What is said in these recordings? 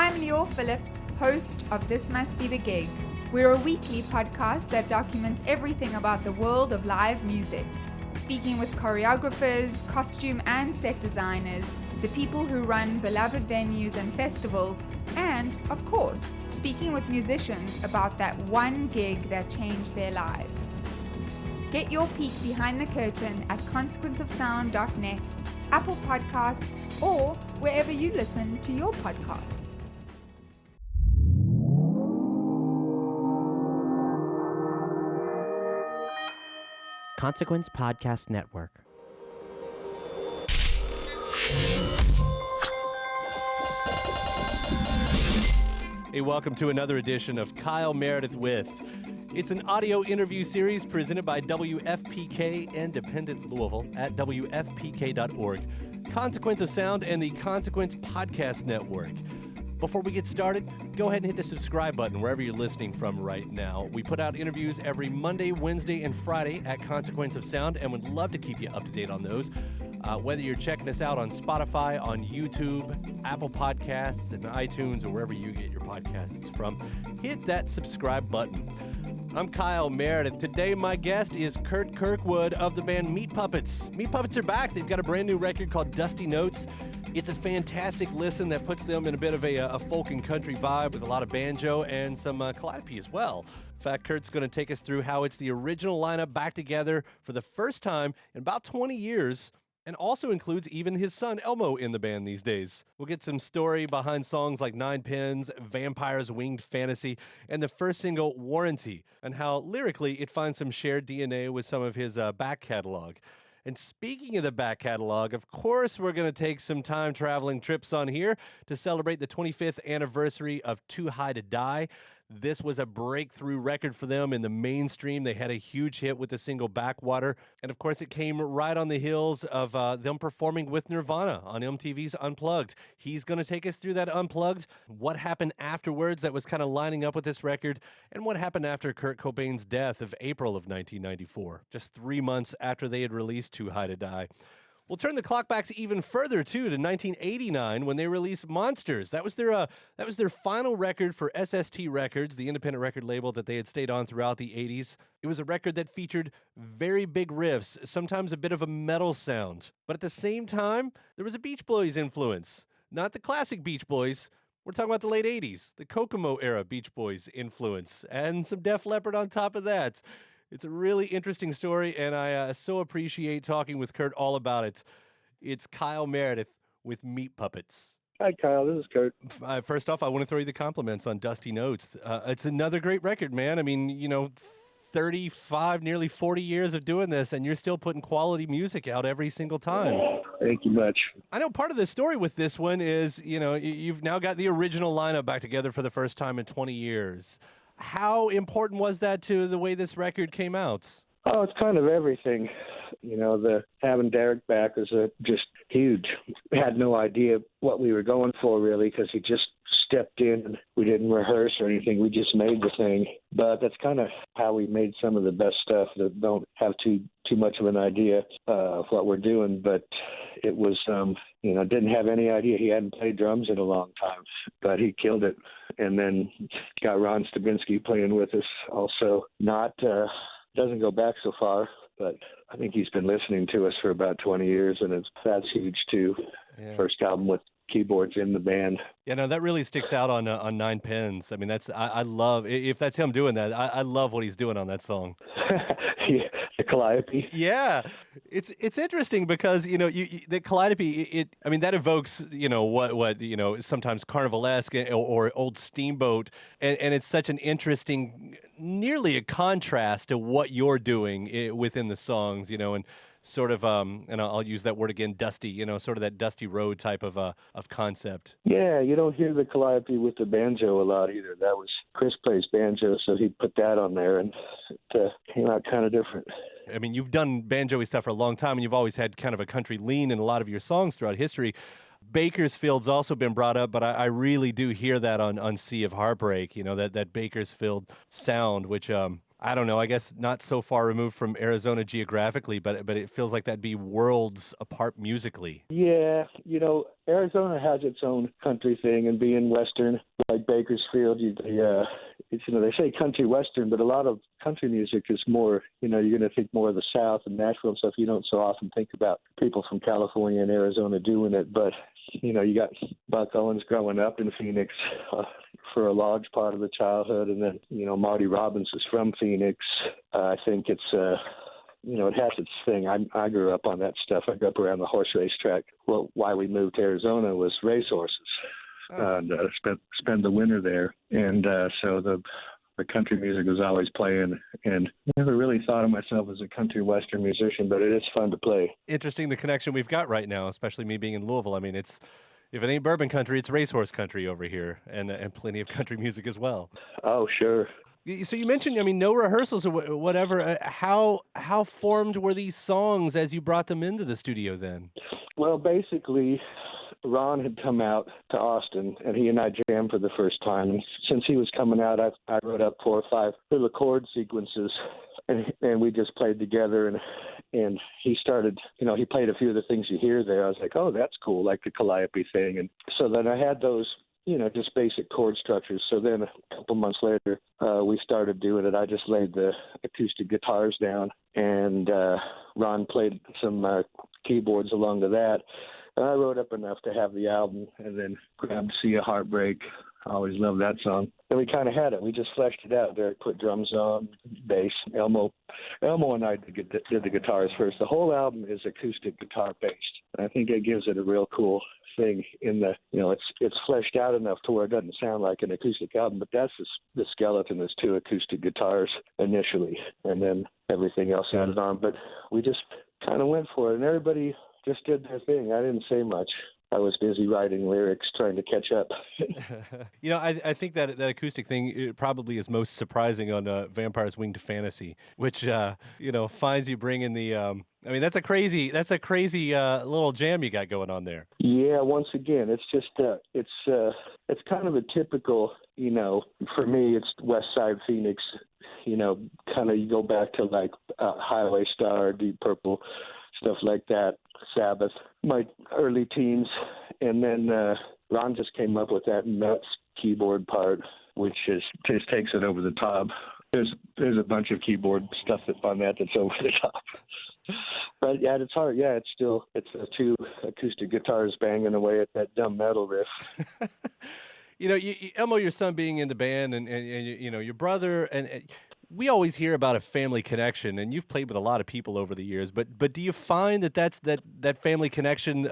I'm Leor Phillips, host of This Must Be the Gig. We're a weekly podcast that documents everything about the world of live music, speaking with choreographers, costume and set designers, the people who run beloved venues and festivals, and, of course, speaking with musicians about that one gig that changed their lives. Get your peek behind the curtain at consequenceofsound.net, Apple Podcasts, or wherever you listen to your podcasts. Consequence Podcast Network. Hey, welcome to another edition of Kyle Meredith With. It's an audio interview series presented by WFPK Independent Louisville at WFPK.org, Consequence of Sound, and the Consequence Podcast Network. Before we get started, go ahead and hit the subscribe button wherever you're listening from right now. We put out interviews every Monday, Wednesday, and Friday at Consequence of Sound, and would love to keep you up to date on those. Whether you're checking us out on Spotify, on YouTube, Apple Podcasts, and iTunes, or wherever you get your podcasts from, hit that subscribe button. I'm Kyle Meredith. Today, my guest is Curt Kirkwood of the band Meat Puppets. Meat Puppets are back. They've got a brand new record called Dusty Notes. It's a fantastic listen that puts them in a bit of a folk and country vibe with a lot of banjo and some calliope as well. In fact, Kurt's going to take us through how it's the original lineup back together for the first time in about 20 years, and also includes even his son Elmo in the band these days. We'll get some story behind songs like Nine Pins, Vampire's Winged Fantasy, and the first single, Warranty, and how lyrically it finds some shared DNA with some of his back catalog. And speaking of the back catalog, of course, we're going to take some time-traveling trips on here to celebrate the 25th anniversary of Too High to Die. This was a breakthrough record for them in the mainstream. They had a huge hit with the single Backwater. And of course, it came right on the heels of them performing with Nirvana on MTV's Unplugged. He's going to take us through that Unplugged, what happened afterwards that was kind of lining up with this record, and what happened after Kurt Cobain's death of April of 1994, just 3 months after they had released Too High to Die. We'll turn the clock back even further, too, to 1989 when they released Monsters. That was their final record for SST Records, the independent record label that they had stayed on throughout the 80s. It was a record that featured very big riffs, sometimes a bit of a metal sound. But at the same time, there was a Beach Boys influence. Not the classic Beach Boys. We're talking about the late 80s, the Kokomo era Beach Boys influence, and some Def Leppard on top of that. It's a really interesting story, and I so appreciate talking with Curt all about it. It's Kyle Meredith with Meat Puppets. Hi, Kyle. This is Curt. First off, I want to throw you the compliments on Dusty Notes. It's another great record, man. I mean, 35, nearly 40 years of doing this, and you're still putting quality music out every single time. Thank you much. I know part of the story with this one is, you've now got the original lineup back together for the first time in 20 years. How important was that to the way this record came out? Oh, it's kind of everything. The having Derek back is just huge. We had no idea what we were going for, really, because he just stepped in and we didn't rehearse or anything. We just made the thing. But that's kind of how we made some of the best stuff that don't have too much of an idea of what we're doing. But it was, didn't have any idea. He hadn't played drums in a long time, but he killed it. And then got Ron Stabinsky playing with us also. Doesn't go back so far, but I think he's been listening to us for about 20 years, and that's huge too. Yeah. First album with keyboards in the band. Yeah, no, that really sticks out on Nine Pins. I mean, I love, if that's him doing that, I love what he's doing on that song. Yeah, the calliope. Yeah, it's interesting because the calliope. That evokes what sometimes carnivalesque or old steamboat, and it's such an interesting, nearly a contrast to what you're doing within the songs, and sort of and I'll use that word again, dusty, sort of that dusty road type of concept. Yeah, you don't hear the calliope with the banjo a lot either. That was Chris plays banjo, so he put that on there, and it came out kind of different. I mean, you've done banjo-y stuff for a long time, and you've always had kind of a country lean in a lot of your songs throughout history. Bakersfield's also been brought up, but I really do hear that on Sea of Heartbreak, that Bakersfield sound, which I don't know, I guess not so far removed from Arizona geographically, but it feels like that'd be worlds apart musically. Yeah, Arizona has its own country thing, and being Western, like Bakersfield, they say country Western, but a lot of country music is more, you're going to think more of the South and Nashville and stuff. You don't so often think about people from California and Arizona doing it, but, you got Buck Owens growing up in Phoenix for a large part of the childhood, and then, Marty Robbins is from Phoenix. I think it's it has its thing. I grew up on that stuff. I grew up around the horse race track. Well, why we moved to Arizona was racehorses. And spend the winter there. And so the country music was always playing, and never really thought of myself as a country western musician, but it is fun to play. Interesting, the connection we've got right now, especially me being in Louisville. I mean, if it ain't bourbon country, it's racehorse country over here, and plenty of country music as well. Oh, sure. So you mentioned, no rehearsals or whatever. How formed were these songs as you brought them into the studio then? Well, basically, Ron had come out to Austin, and he and I jammed for the first time. And since he was coming out, I wrote up 4 or 5 little chord sequences, and we just played together. And he started, he played a few of the things you hear there. I was like, oh, that's cool, like the Calliope thing. And so then I had those, just basic chord structures. So then a couple months later, we started doing it. I just laid the acoustic guitars down, and Ron played some keyboards along to that. And I wrote up enough to have the album, and then grabbed See a Heartbreak. I always loved that song. And we kind of had it. We just fleshed it out. Derek put drums on, bass. Elmo and I did the guitars first. The whole album is acoustic guitar based. And I think it gives it a real cool thing in the, it's fleshed out enough to where it doesn't sound like an acoustic album, but that's the skeleton is 2 acoustic guitars initially, and then everything else added on. But we just kind of went for it, and everybody just did their thing. I didn't say much. I was busy writing lyrics, trying to catch up. I think that acoustic thing it probably is most surprising on Vampire's Winged Fantasy, which finds you bringing the. That's a crazy little jam you got going on there. Yeah, once again, it's just it's kind of a typical. For me, it's West Side Phoenix. Kind of you go back to like Highway Star, Deep Purple, stuff like that. Sabbath, my early teens, and then Ron just came up with that nuts keyboard part, which just takes it over the top. There's a bunch of keyboard stuff on that's over the top. But at its heart, it's the 2 acoustic guitars banging away at that dumb metal riff. Elmo, your son being in the band, and your brother, and we always hear about a family connection, and you've played with a lot of people over the years. But do you find that family connection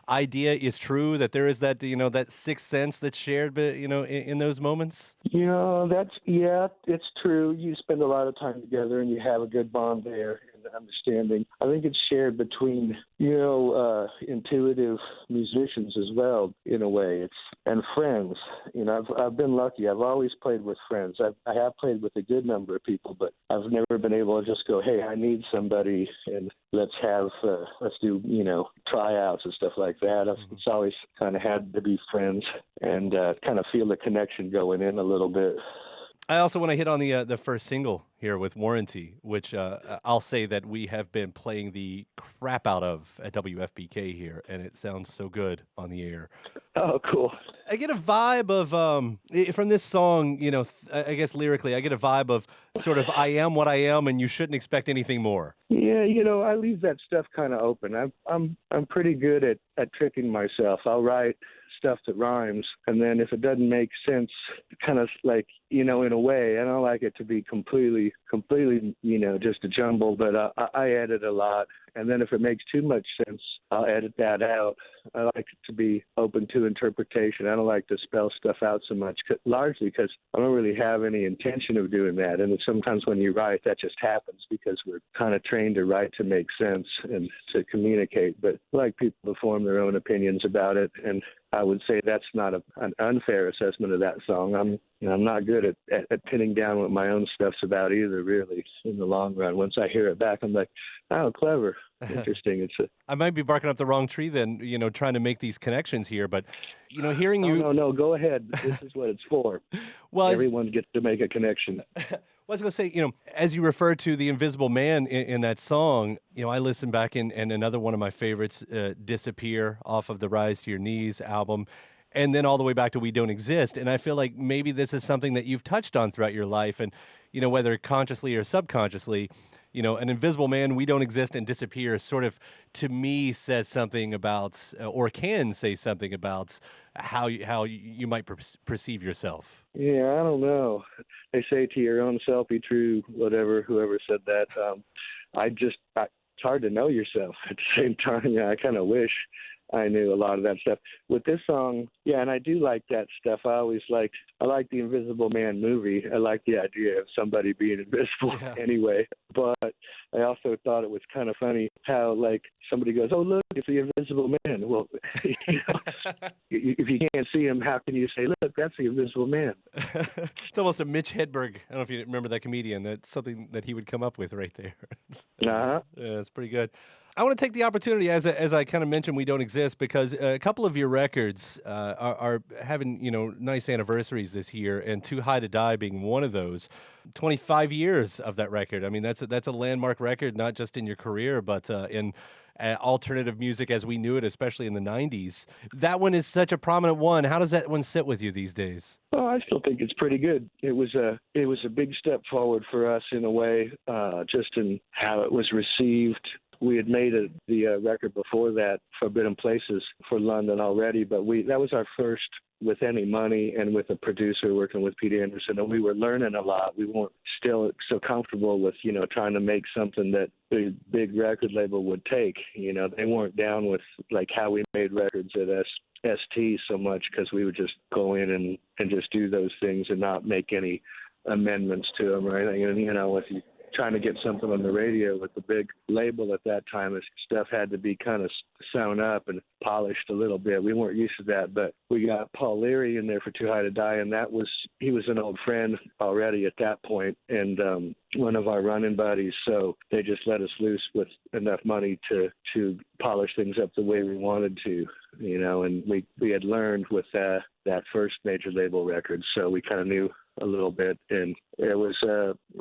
idea is true? That there is that that sixth sense that's shared, in those moments. It's true. You spend a lot of time together, and you have a good bond there and understanding. I think it's shared between intuitive musicians as well, in a way. And friends. I've been lucky. I've always played with friends. I have played with a good number of people, but I've never been able to just go, hey, I need somebody, and let's do tryouts and stuff like that. Mm-hmm. It's always kind of had to be friends and kind of feel the connection going in a little bit. I also want to hit on the first single here with Warranty, which I'll say that we have been playing the crap out of at WFPK here, and it sounds so good on the air. Oh, cool. I get a vibe of, from this song, I guess lyrically, I get a vibe of sort of I am what I am, and you shouldn't expect anything more. Yeah, I leave that stuff kind of open. I'm pretty good at tricking myself. I'll write stuff that rhymes, and then if it doesn't make sense, kind of like, in a way, I don't like it to be completely, just a jumble, but I edit a lot. And then if it makes too much sense, I'll edit that out. I like it to be open to interpretation. I don't like to spell stuff out so much, largely because I don't really have any intention of doing that. And sometimes when you write, that just happens because we're kind of trained to write to make sense and to communicate. But I like people to form their own opinions about it. And I would say that's not an unfair assessment of that song. I'm not good at pinning down what my own stuff's about either, really, in the long run. Once I hear it back, I'm like, oh, clever. Interesting. I might be barking up the wrong tree then, trying to make these connections here, but, hearing you... No, go ahead. This is what it's for. Well, everyone gets to make a connection. I was going to say, as you refer to the Invisible Man in that song, I listened back and another one of my favorites, Disappear, off of the Rise to Your Knees album, and then all the way back to We Don't Exist. And I feel like maybe this is something that you've touched on throughout your life. And, whether consciously or subconsciously, An Invisible Man, We Don't Exist, and Disappear sort of, to me, says something about, or can say something about how you might perceive yourself. Yeah, I don't know. They say to your own self be true, whoever said that. It's hard to know yourself at the same time. Yeah, I kind of wish I knew a lot of that stuff. With this song, yeah, and I do like that stuff. I like the Invisible Man movie. I like the idea of somebody being invisible anyway. But I also thought it was kind of funny how, like, somebody goes, "Oh, look, it's the Invisible Man." Well, if you can't see him, how can you say, "Look, that's the Invisible Man"? It's almost a Mitch Hedberg. I don't know if you remember that comedian. That's something that he would come up with right there. Uh-huh. Yeah, it's pretty good. I want to take the opportunity, as I kind of mentioned, We Don't Exist, because a couple of your records are having, nice anniversaries this year, and Too High to Die being one of those. 25 years of that record. I mean, that's a landmark record, not just in your career, but in alternative music as we knew it, especially in the 90s. That one is such a prominent one. How does that one sit with you these days? Oh, I still think it's pretty good. It was a big step forward for us in a way, just in how it was received. We had made the record before that, Forbidden Places, for London already, but that was our first with any money and with a producer working with Pete Anderson, and we were learning a lot. We weren't still so comfortable with, trying to make something that a big record label would take. They weren't down with, like, how we made records at ST so much, because we would just go in and just do those things and not make any amendments to them or anything. And, if you trying to get something on the radio with the big label at that time, this stuff had to be kind of sewn up and polished a little bit. We weren't used to that, but we got Paul Leary in there for Too High to Die, and he was an old friend already at that point, and one of our running buddies. So they just let us loose with enough money to polish things up the way we wanted to, and we had learned with that first major label record, so we kind of knew a little bit, and it was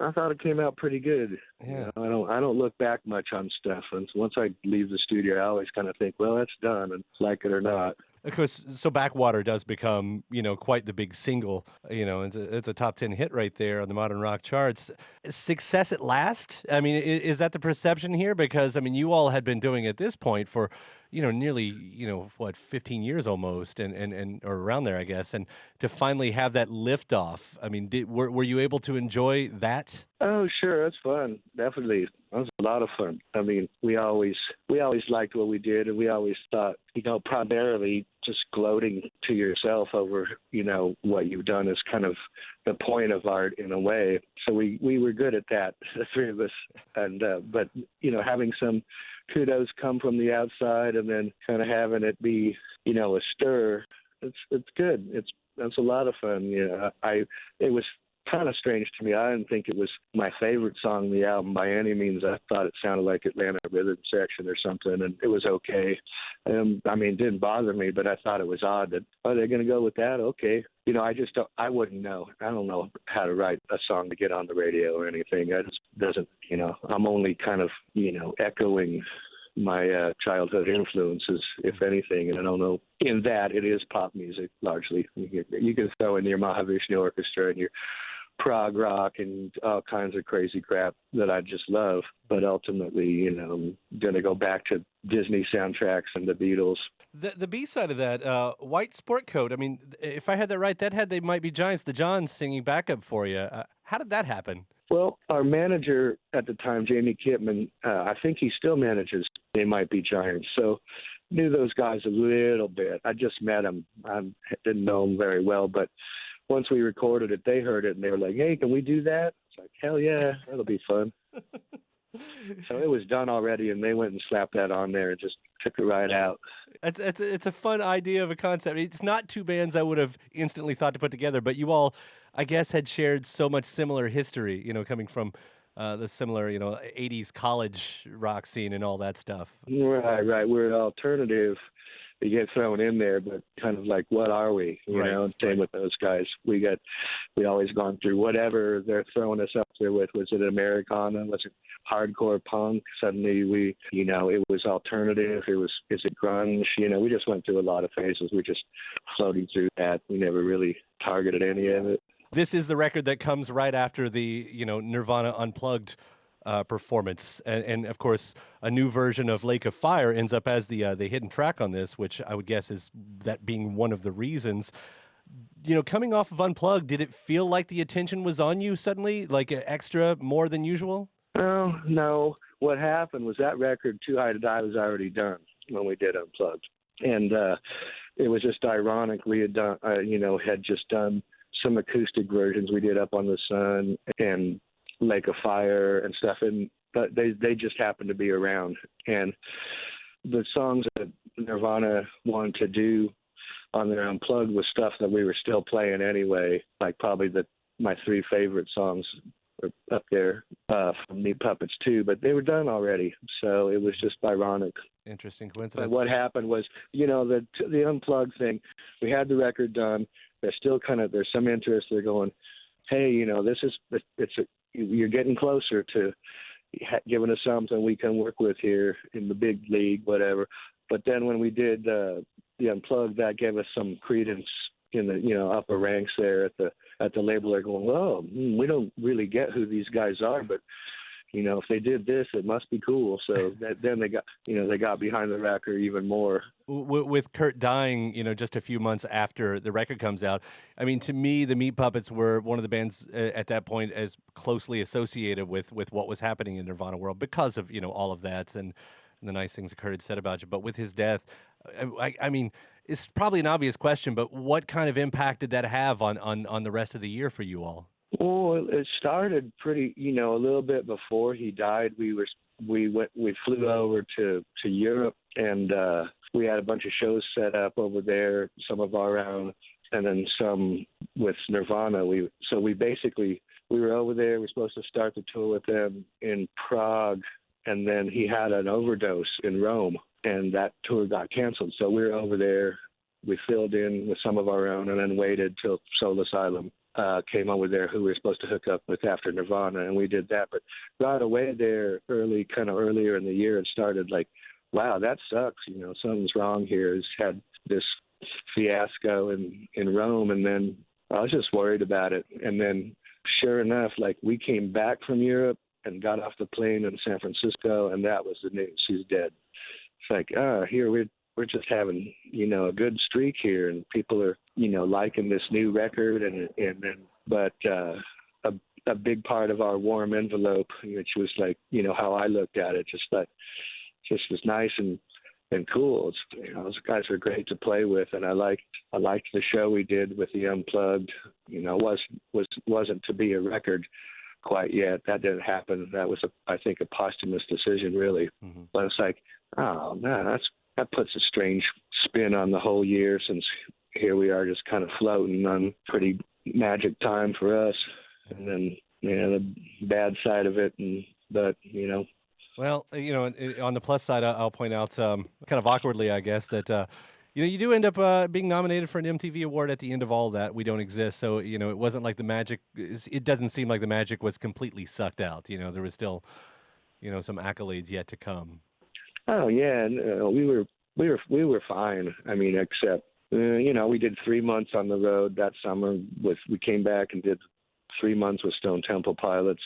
I thought it came out pretty good. Yeah. I don't look back much on stuff, and once I leave the studio, I always kind of think, well, that's done, and like it or not. Of course, so Backwater does become, quite the big single. It's a top 10 hit right there on the modern rock charts. Success at last? I mean, is that the perception here? Because, you all had been doing it at this point for, nearly, 15 years almost, and or around there, I guess, and to finally have that liftoff. Were you able to enjoy that? Oh, sure, that's fun. Definitely, that was a lot of fun. We always liked what we did, and we always thought, primarily just gloating to yourself over, what you've done is kind of the point of art in a way. So we were good at that, the three of us, and but having some kudos come from the outside, and then kind of having it be, a stir. It's good. That's a lot of fun. It was kind of strange to me. I didn't think it was my favorite song on the album by any means. I thought it sounded like Atlanta Rhythm Section or something, and it was okay. It didn't bother me, but I thought it was odd that, they're going to go with that? Okay. I wouldn't know. I don't know how to write a song to get on the radio or anything. I just doesn't, I'm only kind of, echoing my childhood influences, if anything, and I don't know. In that, it is pop music largely. You can throw in your Mahavishnu Orchestra and your prog rock and all kinds of crazy crap that I just love, but ultimately, I'm going to go back to Disney soundtracks and the Beatles. The B side of that, White Sport Coat. If I had that right, that had They Might Be Giants, the Johns singing backup for you. How did that happen? Well, our manager at the time, Jamie Kipman, I think he still manages They Might Be Giants, so knew those guys a little bit. I just met them. I didn't know them very well, but once we recorded it, they heard it, and they were like, hey, can we do that? It's like, hell yeah, that'll be fun. So it was done already, and they went and slapped that on there and just took it right out. It's a fun idea of a concept. It's not two bands I would have instantly thought to put together, but you all, I guess, had shared so much similar history, coming from the similar, 80s college rock scene and all that stuff. Right. We're alternative you get thrown in there, but kind of like, what are we? You know, and same with those guys. We always gone through whatever they're throwing us up there with. Was it Americana? Was it hardcore punk? Suddenly it was alternative. Is it grunge? You know, we just went through a lot of phases. We're just floating through that. We never really targeted any of it. This is the record that comes right after the, Nirvana Unplugged performance. And of course, a new version of Lake of Fire ends up as the hidden track on this, which I would guess is that being one of the reasons. Coming off of Unplugged, did it feel like the attention was on you suddenly, like extra more than usual? Oh, no. What happened was that record, Too High to Die, was already done when we did Unplugged. And it was just ironic. We had done, had just done some acoustic versions we did Up on the Sun and Lake of Fire and stuff, but they just happened to be around. And the songs that Nirvana wanted to do on their Unplugged was stuff that we were still playing anyway, like probably my three favorite songs are up there from Meat Puppets too, but they were done already, so it was just ironic. Interesting coincidence. But what happened was, the Unplugged thing, we had the record done. There's still there's some interest. They're going, hey, you're getting closer to giving us something we can work with here in the big league, whatever. But then when we did the Unplugged, that gave us some credence in the upper ranks there at the label. They're going, well, we don't really get who these guys are, but if they did this, it must be cool. So then they got behind the record even more. With Kurt dying, just a few months after the record comes out, I mean, to me, the Meat Puppets were one of the bands at that point as closely associated with what was happening in Nirvana world because of, all of that and the nice things that Kurt had said about you. But with his death, I mean, it's probably an obvious question, but what kind of impact did that have on the rest of the year for you all? Well, it started pretty, a little bit before he died. We flew over to Europe, and we had a bunch of shows set up over there, some of our own, and then some with Nirvana. We were over there. We were supposed to start the tour with them in Prague, and then he had an overdose in Rome, and that tour got canceled. So we were over there. We filled in with some of our own, and then waited till Soul Asylum came over there, who we were supposed to hook up with after Nirvana, and we did that. But right away there, earlier in the year, it started like, wow, that sucks. Something's wrong here. It's had this fiasco in Rome, and then I was just worried about it. And then sure enough, like we came back from Europe and got off the plane in San Francisco, and that was the news. She's dead. It's like, here we're just having, a good streak here, and people are, liking this new record, but a big part of our warm envelope, which was like, how I looked at it, just was nice and cool. Those guys were great to play with, and I liked the show we did with the Unplugged. Wasn't to be a record quite yet. That didn't happen. That was I think a posthumous decision, really. Mm-hmm. But it's like, oh man, that puts a strange spin on the whole year, since here we are just kind of floating on pretty magic time for us. And then, the bad side of it, Well, on the plus side, I'll point out kind of awkwardly, I guess, that, you do end up being nominated for an MTV award at the end of all that. We Don't Exist. So, it wasn't like the magic, it doesn't seem like the magic was completely sucked out. There was still, some accolades yet to come. Oh yeah, no, we were fine. I mean, except we did 3 months on the road that summer. We came back and did 3 months with Stone Temple Pilots,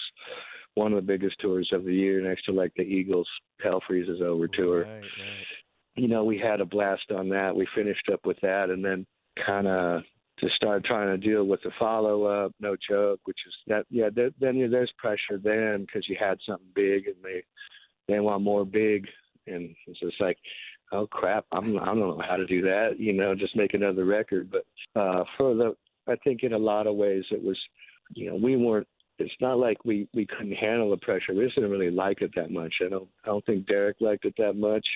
one of the biggest tours of the year, next to like the Eagles' Hell Freezes Over tour. Right. We had a blast on that. We finished up with that, and then kind of just started trying to deal with the follow-up, No Joke, which is that. Yeah, then there's pressure then because you had something big, and they want more big. And it's just like, oh crap, I don't know how to do that, just make another record. But I think in a lot of ways it was, it's not like we couldn't handle the pressure. We just didn't really like it that much. I don't think Derek liked it that much.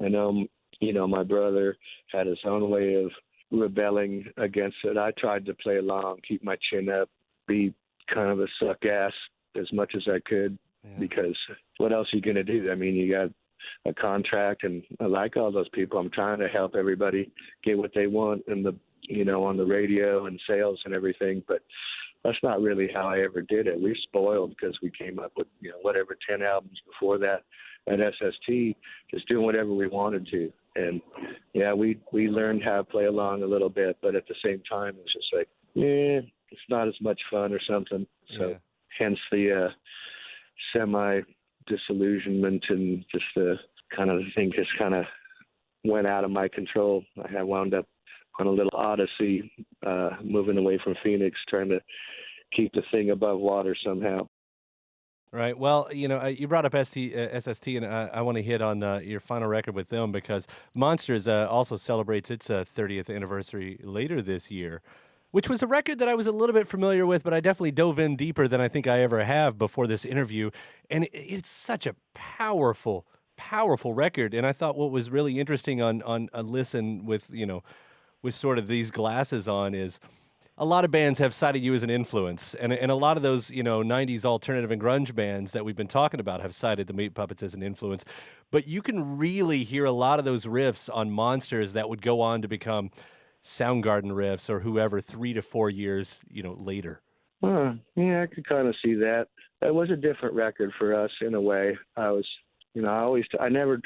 I know, my brother had his own way of rebelling against it. I tried to play along, keep my chin up, be kind of a suck ass as much as I could, because what else are you going to do? I mean, you got a contract, and I like all those people. I'm trying to help everybody get what they want in the, on the radio and sales and everything, but that's not really how I ever did it. We spoiled because we came up with, 10 albums before that at SST, just doing whatever we wanted to. And yeah, we learned how to play along a little bit, but at the same time, it's just like, it's not as much fun or something. So hence the semi-disillusionment, and just the kind of thing just kind of went out of my control. I had wound up on a little odyssey, moving away from Phoenix, trying to keep the thing above water somehow. Right. Well, you brought up SST, and I want to hit on your final record with them, because Monsters also celebrates its 30th anniversary later this year, which was a record that I was a little bit familiar with, but I definitely dove in deeper than I think I ever have before this interview. And it's such a powerful record. And I thought what was really interesting on a listen with sort of these glasses on is a lot of bands have cited you as an influence. And a lot of those, 90s alternative and grunge bands that we've been talking about have cited the Meat Puppets as an influence. But you can really hear a lot of those riffs on Monsters that would go on to become Soundgarden riffs or whoever 3 to 4 years, later. Yeah, I could kind of see that. It was a different record for us in a way. I never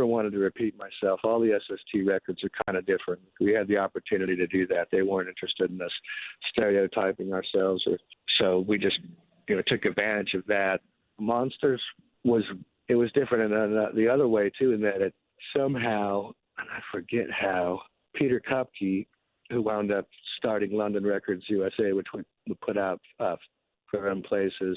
wanted to repeat myself. All the SST records are kind of different. We had the opportunity to do that. They weren't interested in us stereotyping ourselves, so we just, took advantage of that. Monsters was different in the other way too, in that it somehow, and I forget how, Peter Kopke, who wound up starting London Records USA, which we put out from places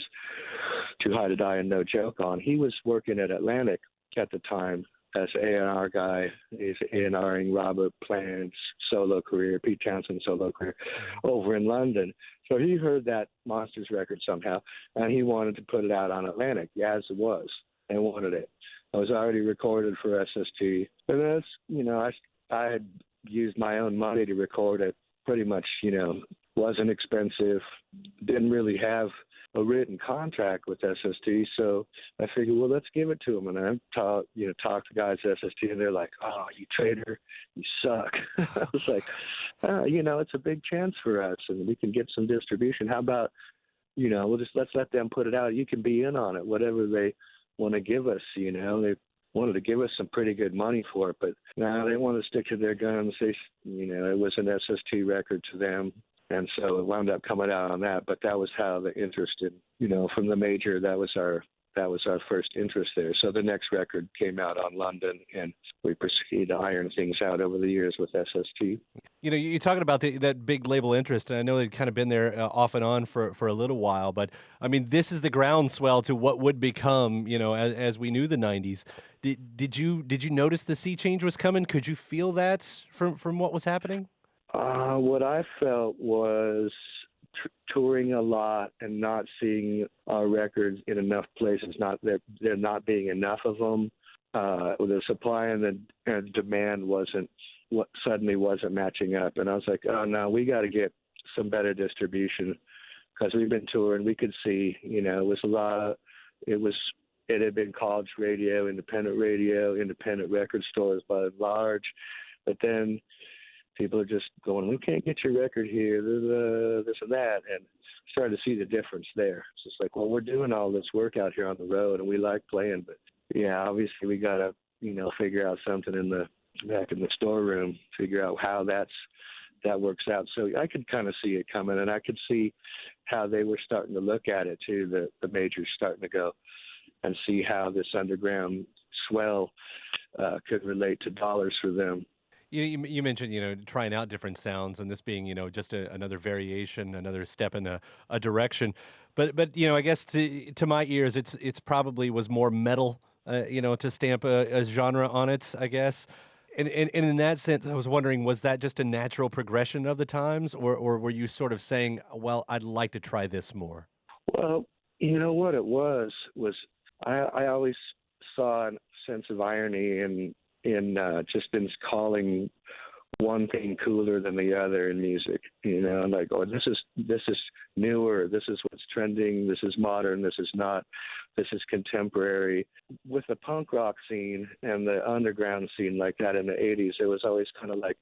Too High to Die and No Joke on. He was working at Atlantic at the time as A&R guy. He's A&Ring Robert Plant's solo career, Pete Townshend's solo career over in London. So he heard that Monsters record somehow, and he wanted to put it out on Atlantic, as it was, and wanted it. I was already recorded for SST, and that's, I had used my own money to record it. Pretty much, wasn't expensive, didn't really have a written contract with SST, so I figured, well, let's give it to them. And I talked to guys at SST, and they're like, "Oh, you traitor, you suck." I was like, it's a big chance for us, and we can get some distribution. How about, let's let them put it out. You can be in on it, whatever they want to give us. They wanted to give us some pretty good money for it, but now they want to stick to their guns. They, it was an SST record to them, and so it wound up coming out on that. But that was how the interest in, from the major, that was our first interest there. So the next record came out on London, and we proceeded to iron things out over the years with SST. You're talking about that big label interest, and I know they've kind of been there off and on for a little while, but I mean, this is the groundswell to what would become, as we knew the 90s. Did you notice the sea change was coming? Could you feel that from what was happening? What I felt was touring a lot and not seeing our records in enough places, there not being enough of them. The supply and the demand wasn't matching up, and I was like, oh no, we got to get some better distribution, because we've been touring. We could see, it had been college radio, independent record stores by and large, but then people are just going, we can't get your record here, this and that, and started to see the difference there. It's just like, well, we're doing all this work out here on the road, and we like playing, but yeah, obviously we got to, figure out something back in the storeroom, figure out how that works out. So I could kind of see it coming, and I could see how they were starting to look at it too, the majors starting to go and see how this underground swell could relate to dollars for them. You mentioned, trying out different sounds, and this being, just another variation, another step in a direction. But I guess to my ears, it's probably was more metal, to stamp a genre on it, I guess. And in that sense, I was wondering, was that just a natural progression of the times, or were you sort of saying, well, I'd like to try this more? Well, what it was I always saw a sense of irony in just in calling one thing cooler than the other in music. You know, like, oh, this is newer, this is what's trending, this is modern, this is not, this is contemporary. With the punk rock scene and the underground scene like that in the 80s, it was always kind of like,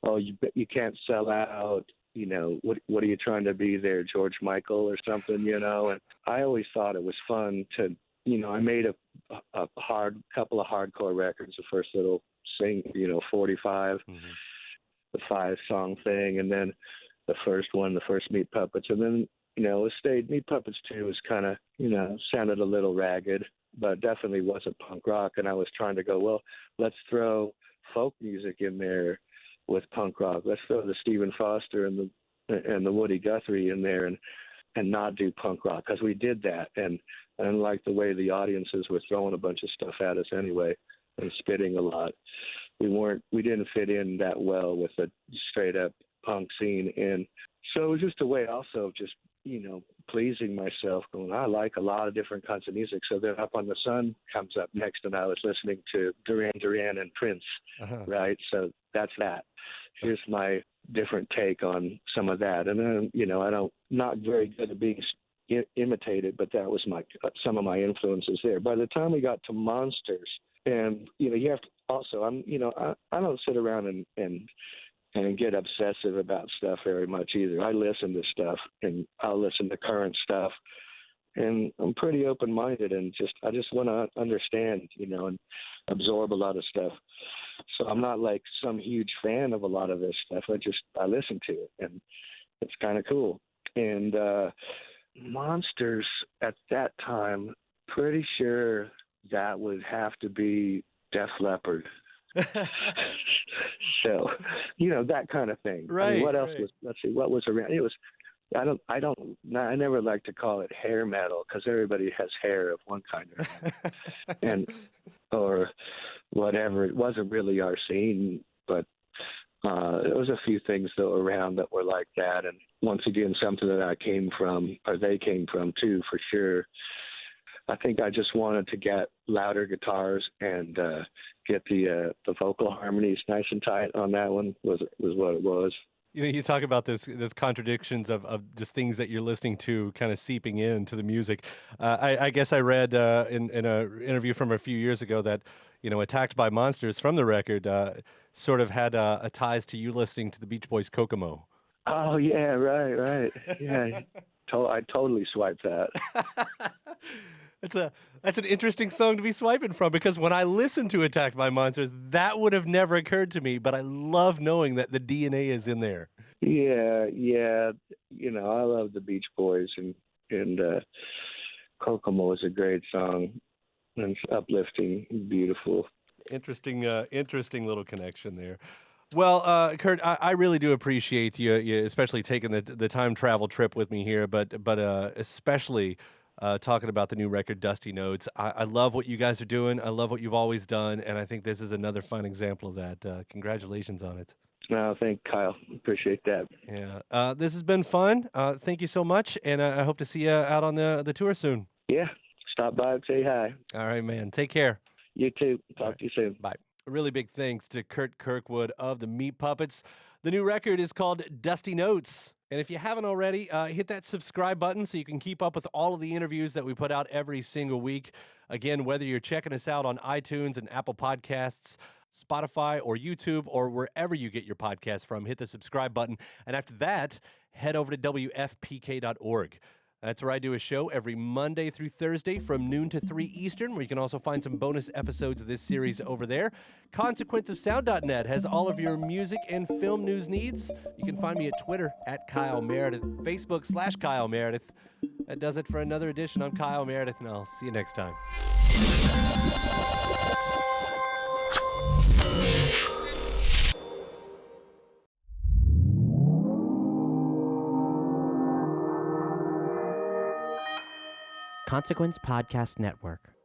oh, you can't sell out. You know, what are you trying to be there, George Michael or something, you know? And I always thought it was fun to, you know, I made a couple of hardcore records, the first little 45, the 5-song thing, and then the first Meat Puppets, and then, you know, it stayed. Meat Puppets 2 was kind of, you know, sounded a little ragged, but definitely wasn't punk rock, and I was trying to go, well, let's throw folk music in there with punk rock. Let's throw the Stephen Foster and the Woody Guthrie in there and not do punk rock, because we did that, and like the way the audiences were throwing a bunch of stuff at us anyway and spitting a lot, we didn't fit in that well with a straight up punk scene. And so it was just a way also of just, you know, pleasing myself, going, I like a lot of different kinds of music. So then Up on the Sun comes up next, and I was listening to Duran Duran and Prince, right? So that's that. Here's my different take on some of that. And then, you know, not very good at being imitated, but that was some of my influences there. By the time we got to Monsters, and, you know, you have to also, I don't sit around and get obsessive about stuff very much either. I listen to stuff, and I'll listen to current stuff, and I'm pretty open-minded, and I just want to understand, you know, and absorb a lot of stuff. So I'm not like some huge fan of a lot of this stuff. I listen to it, and it's kind of cool. And Monsters at that time, pretty sure that would have to be Def Leppard. So, you know, that kind of thing. Right. I mean, what else was? Let's see, what was around? It was. I never like to call it hair metal, because everybody has hair of one kind or whatever. It wasn't really our scene, but there was a few things though around that were like that. And once again, something that they came from too, for sure. I think I just wanted to get louder guitars and get the vocal harmonies nice and tight on that one was what it was. You know, you talk about those contradictions of just things that you're listening to kind of seeping into the music. I guess I read in an interview from a few years ago that, you know, Attacked by Monsters from the record sort of had a ties to you listening to the Beach Boys' Kokomo. Oh, yeah, right. Yeah, I totally swiped that. That's an interesting song to be swiping from, because when I listened to Attacked by Monsters, that would have never occurred to me, but I love knowing that the DNA is in there. Yeah. You know, I love the Beach Boys, and Kokomo is a great song, and it's uplifting, beautiful. Interesting little connection there. Well, Kurt, I really do appreciate you especially taking the time travel trip with me here, but especially talking about the new record, Dusty Notes. I love what you guys are doing. I love what you've always done, and I think this is another fun example of that. Congratulations on it. No, thank Kyle. Appreciate that. Yeah. This has been fun. Thank you so much, and I hope to see you out on the tour soon. Yeah. Stop by and say hi. All right, man. Take care. You too. Talk to you soon. Bye. A really big thanks to Curt Kirkwood of the Meat Puppets. The new record is called Dusty Notes. And if you haven't already, hit that subscribe button so you can keep up with all of the interviews that we put out every single week. Again, whether you're checking us out on iTunes and Apple Podcasts, Spotify, or YouTube, or wherever you get your podcasts from, hit the subscribe button. And after that, head over to WFPK.org. That's where I do a show every Monday through Thursday from noon to 3 Eastern, where you can also find some bonus episodes of this series over there. ConsequenceOfSound.net has all of your music and film news needs. You can find me at Twitter at Kyle Meredith, Facebook /Kyle Meredith. That does it for another edition. I'm Kyle Meredith, and I'll see you next time. Consequence Podcast Network.